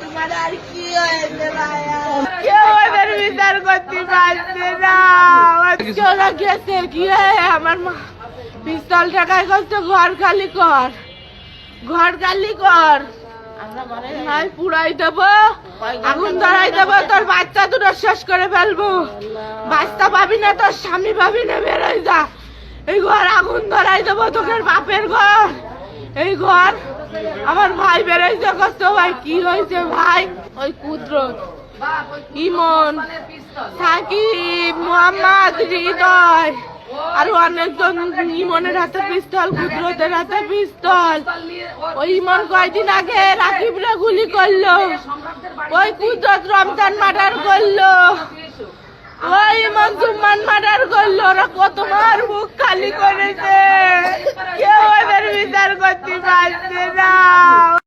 তোমার আর কি হয়েছে ভাইয়া? কেউ ওদের বিচার করতে পারছে না। ওরা গেছে গিয়ে আমার মা পিস্তল টাকায় করছে ঘর খালি কর, ঘর খালি কর, নাই পুরাই দেবো, আগুন ধরাই দেবো, তোর বাচ্চা দুটো শেষ করে ফেলবো, বাচ্চা পাবি না, তোর স্বামী পাবি না, বেরোই যা, এই ঘর আগুন ধরাই দেবো, তোর বাপের ঘর, এই ঘর। আমার ভাই বেরোইছে কষ্ট। ভাই কি হয়েছে ভাই? ওই কুদরত, ইমন, সাকিব, মোহাম্মদ, হৃদয় আরো অনেকজন, ইমনের হাতে পিস্তল, কুদরতের হাতে পিস্তল। ওই ইমন কয়দিন আগে রাকিবরে গুলি করলো, ওই কুদরত রমজান মার্ডার করলো, ওই ইমন জুম্মান মার্ডার করলো। ওরা কত মার মুখ খালি করেছে, কেউ ওদের বিচার করতে